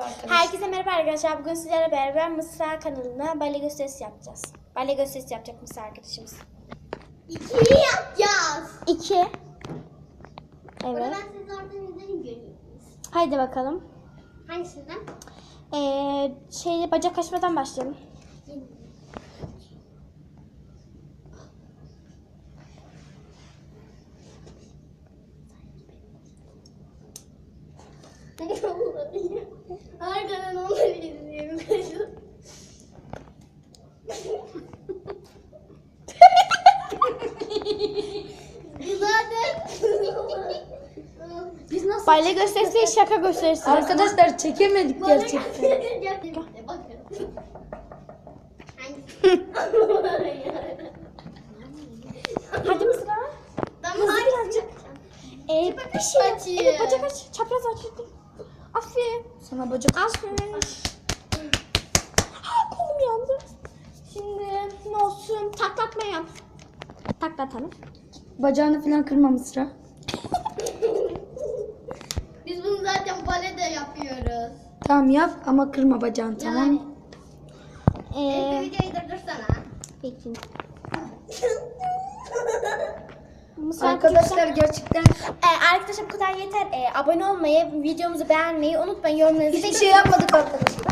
merhaba arkadaşlar. Herkese merhaba arkadaşlar. Bugün sizlerle beraber Mısra kanalına bale gösterisi yapacağız. Bale gösterisi yapacak Mısra arkadaşımız. 2'yi yapacağız. 2. Evet. Evet. Ben sizi oradan izleyin görüyorsunuz. Haydi bakalım. Hangisinden? Bacak açmadan başlayalım. Arkadan onları izliyorum. Zaten. Biz nasıl? Bale gösterisi değil, şaka gösterisi. Arkadaşlar çekemedik gerçekten. Bakın. Hadi Mısra. Tamam birazcık. Bir şey. açayım. Evet, bacak aç. Çapraz aç. Aferin. Sana bacak Aferin. Ha, kolum yandı. Şimdi ne olsun? Taklatma yap. Taklatalım. bacağını falan kırma Mısra. Biz bunu zaten balede yapıyoruz. Tamam yap ama kırma bacağını, tamam mı? Bir videoyu durdursana. Peki. Mısra Arkadaşlar gerçekten arkadaşlar bu kadar yeter. Abone olmayı, videomuzu beğenmeyi unutmayın. Yorumlarınızı hiçbir şey yapmadık arkadaşlar.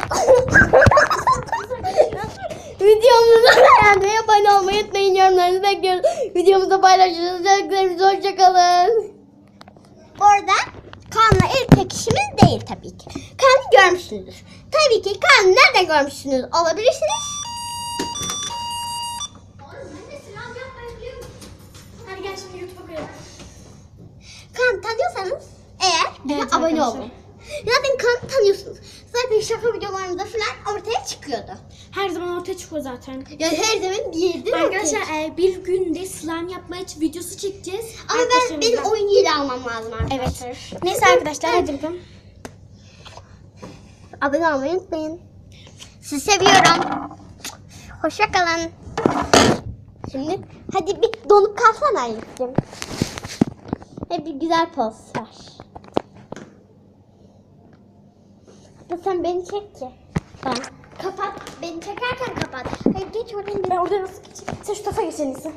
Videomuzu beğenmeyi, abone olmayı unutmayın. Yorumlarınızı bekliyoruz. Videomuzu paylaşırız. Hoşçakalın. Bu arada Kaan'la ilk çekişimiz değil tabii ki. Kaan'ı görmüşsünüzdür. Tabii ki Kaan'ı nerede görmüşsünüz olabilirsiniz. Hadi gel şimdi YouTube'a koyalım. Kaan tanıyorsanız eğer bize Evet abone arkadaşlar. olun. Zaten Kaan'ı tanıyorsunuz. Zaten şaka videolarında falan ortaya çıkıyordu. Her zaman ortaya çıkıyor zaten. Ya her zaman diyedim Arkadaşlar bir günde slime yapma videosu çekeceğiz. Ama benim oyun yeri almam lazım arkadaşlar. Evet. Neyse arkadaşlar hadi bakalım. Abone olmayı unutmayın. Sizi seviyorum. Hoşça kalın. Şimdi hadi bir donup kalsana Elif'ciğim. Hep bir güzel poz ver. Hatta sen beni çek ki. Tamam. Kapat. Beni çekerken kapat. Hayır geç oradan. Ben orada nasıl geçeyim? Sen şu tarafa geç en iyisi.